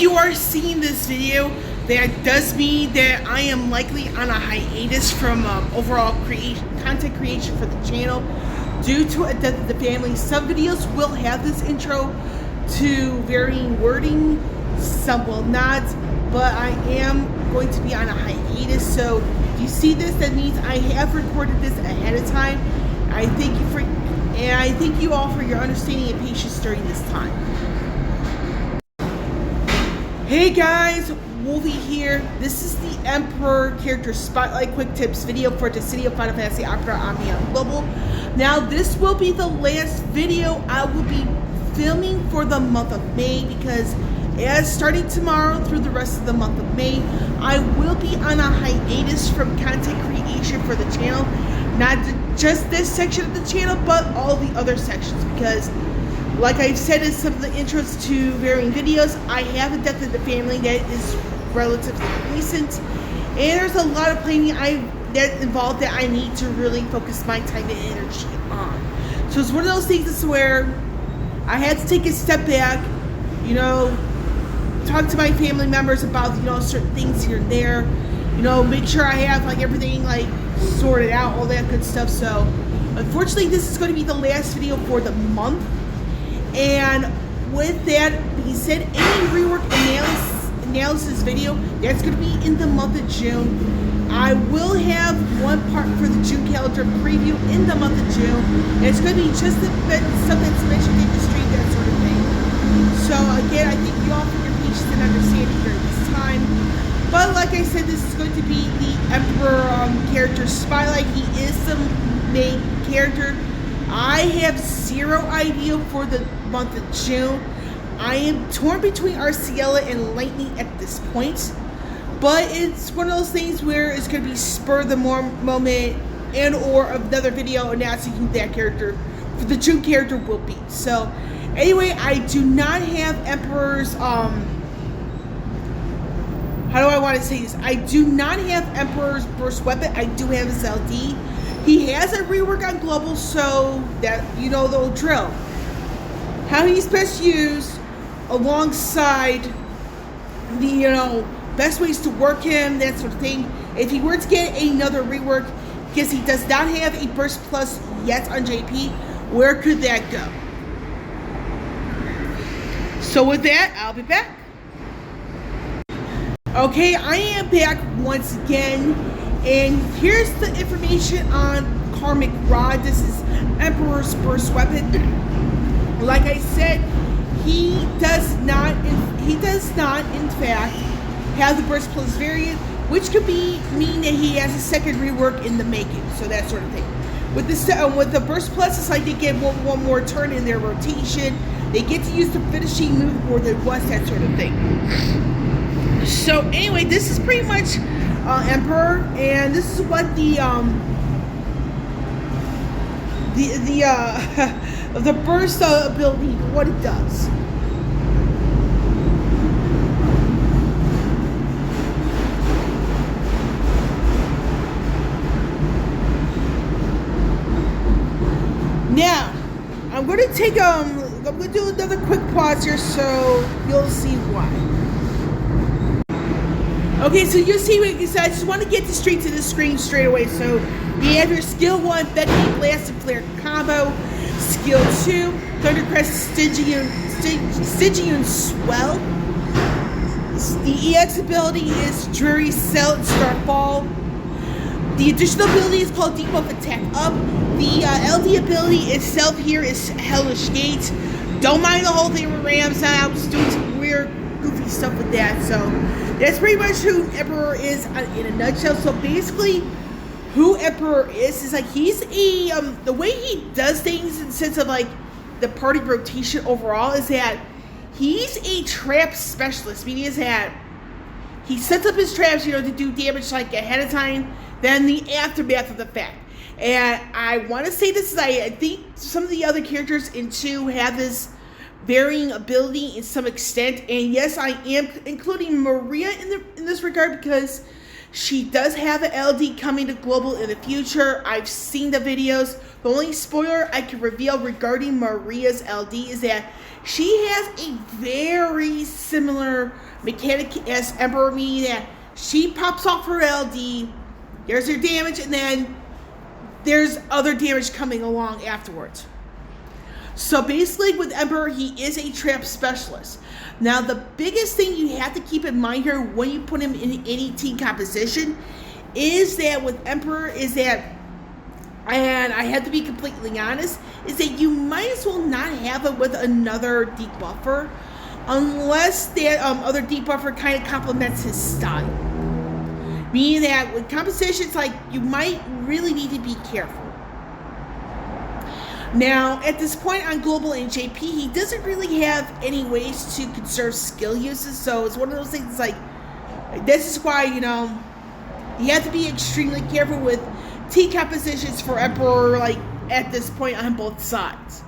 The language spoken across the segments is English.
If you are seeing this video, that does mean that I am likely on a hiatus from overall content creation for the channel due to a death of the family. Some videos will have this intro to varying wording, some will not, but I am going to be on a hiatus. So if you see this, that means I have recorded this ahead of time. I thank you all for your understanding and patience during this time. Hey guys, Wolvie here. This is the Emperor Character Spotlight Quick Tips video for the City of Final Fantasy Opera DFFOO Global. Now this will be the last video I will be filming for the month of May, because as starting tomorrow through the rest of the month of May, I will be on a hiatus from content creation for the channel. Not just this section of the channel, but all the other sections, because like I've said in some of the intros to varying videos, I have a death of the family that is relatively recent, and there's a lot of planning that's involved that I need to really focus my time and energy on. So it's one of those things where I had to take a step back, you know, talk to my family members about, you know, certain things here and there, you know, make sure I have like everything like sorted out, all that good stuff. So unfortunately this is going to be the last video for the month. And with that being said, any rework analysis video that's going to be in the month of June. I will have one part for the June calendar preview in the month of June, and it's going to be just a bit something that's mentioned in the stream, that sort of thing. So again, I thank you all for your patience and understanding during this time. But like I said, this is going to be the Emperor character Spotlight. He is the main character. I have zero idea for the month of June. I am torn between Arciela and Lightning at this point, but it's one of those things where it's going to be spur of the moment and or another video announcing who that character for the June character will be. So anyway, I do not have Emperor's how do I want to say this? I do not have Emperor's burst weapon. I do have his LD. He has a rework on Global, so that you know the old drill. How he's best used alongside the, you know, best ways to work him, that sort of thing. If he were to get another rework, because he does not have a burst plus yet on JP, where could that go? So with that, I'll be back. Okay, I am back once again, and here's the information on Karmic Rod. This is Emperor's burst weapon. Like I said, he does not in fact have the burst plus variant, which could mean that he has a second rework in the making, so that sort of thing. With the burst plus, it's like they get one more turn in their rotation. They get to use the finishing move more than once, that sort of thing. So anyway, this is pretty much Emperor, and this is what the burst ability, what it does. Now, I'm going to take I'm going to do another quick pause here so you'll see why. Okay, so you see what I just want to get straight to the screen straight away. So you have your skill 1, Beckoning Blast and Flare combo. Skill 2, Thundercrest Stygian Swell. The EX ability is Dreary Cell and Starfall. The additional ability is called Debuff Attack Up. The LD ability itself here is Hellish Gate. Don't mind the whole thing with Rams. I was doing some weird, goofy stuff with that. So that's pretty much who Emperor is in a nutshell. So basically, who Emperor is like he's a the way he does things in the sense of like the party rotation overall is that he's a trap specialist, meaning is that he sets up his traps, you know, to do damage like ahead of time, then the aftermath of the fact. And I want to say this is I think some of the other characters in 2 have this varying ability in some extent, and yes, I am including Maria in this regard, because She does have an LD coming to Global in the future. I've seen the videos. The only spoiler I can reveal regarding Maria's LD is that she has a very similar mechanic as Emperor, meaning that she pops off her LD, there's her damage, and then there's other damage coming along afterwards. So basically with Emperor, he is a trap specialist. Now the biggest thing you have to keep in mind here when you put him in any team composition is that with Emperor is that, and I have to be completely honest, is that you might as well not have it with another debuffer unless that other debuffer kind of complements his style. Meaning that with compositions, like, you might really need to be careful. Now, at this point on Global and JP, he doesn't really have any ways to conserve skill uses, so it's one of those things like, this is why, you know, you have to be extremely careful with team compositions for Emperor, like, at this point on both sides.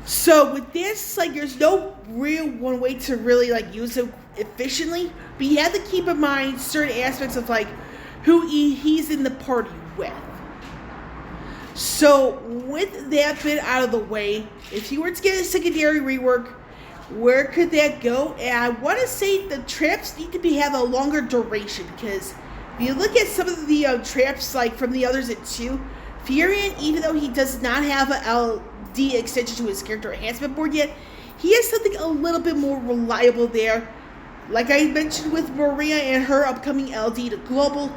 So with this, like, there's no real one way to really, like, use it efficiently, but you have to keep in mind certain aspects of, like, who he's in the party with. So with that bit out of the way, if you were to get a secondary rework, where could that go? And I want to say the traps need to have a longer duration, because if you look at some of the traps, like, from the others at 2, Furion, even though he does not have a LD extension to his character enhancement board yet, he has something a little bit more reliable there. Like I mentioned with Maria and her upcoming LD to Global,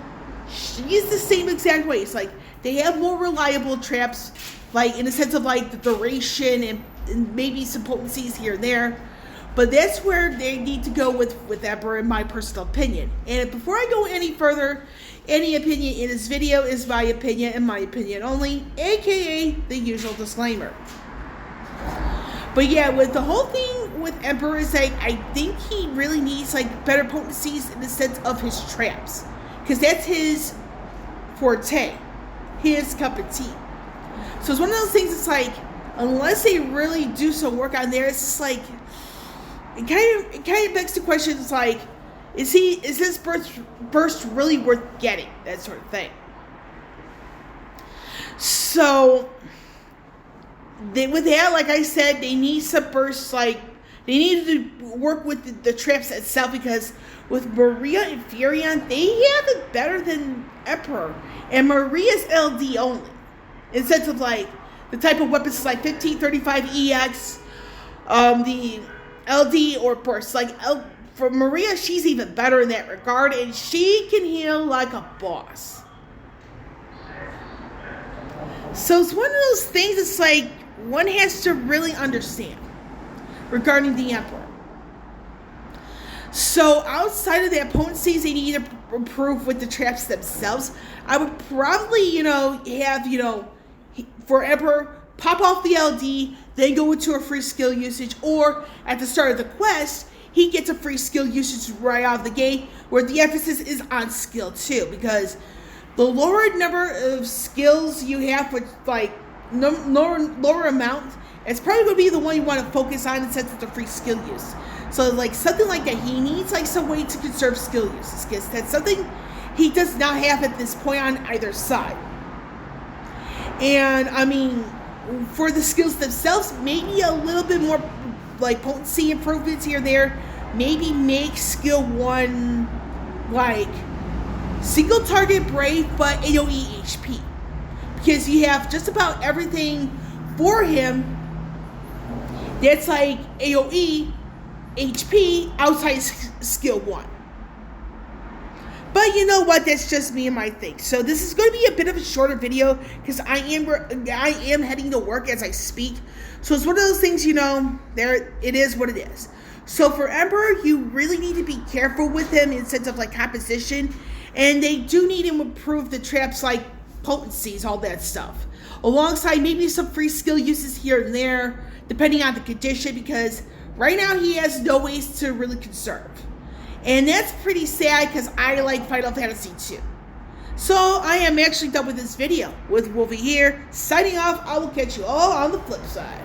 she's the same exact way. It's like they have more reliable traps, like in the sense of like the duration and maybe some potencies here and there. But that's where they need to go with Emperor, in my personal opinion. And before I go any further, any opinion in this video is my opinion and my opinion only, aka the usual disclaimer. But yeah, with the whole thing with Emperor is like, I think he really needs like better potencies in the sense of his traps, because that's his forte, his cup of tea. So it's one of those things. It's like, unless they really do some work on there, it's just like, it kind of begs the question. It's like, is this burst really worth getting? That sort of thing. So with that, like I said, they need some bursts. Like, they need to work with the traps itself, because with Maria and Furion, they have it better than Emperor. And Maria's LD only, in the sense of like the type of weapons like 1535 EX, the LD or burst. Like for Maria, she's even better in that regard, and she can heal like a boss. So it's one of those things. It's like one has to really understand regarding the Emperor. So outside of the potencies they need to improve with the traps themselves, I would probably, have, for Emperor, pop off the LD, then go into a free skill usage, or at the start of the quest, he gets a free skill usage right out of the gate, where the emphasis is on skill too, because the lower number of skills you have with like lower amount, it's probably going to be the one you want to focus on in the sense of the free skill use. So like something like that, he needs like some way to conserve skill uses, because that's something he does not have at this point on either side. And I mean, for the skills themselves, maybe a little bit more like potency improvements here and there. Maybe make skill 1 like single target brave but AoE HP, because you have just about everything for him that's like AoE HP outside skill 1. But you know what? That's just me and my thing. So this is going to be a bit of a shorter video, because I am heading to work as I speak. So it's one of those things, there it is what it is. So for Emperor, you really need to be careful with him in the sense of like composition, and they do need to improve the traps like potencies, all that stuff, alongside maybe some free skill uses here and there, depending on the condition, because right now he has no ways to really conserve. And that's pretty sad, because I like Final Fantasy 2. So I am actually done with this video. With Wolvie here, signing off. I will catch you all on the flip side.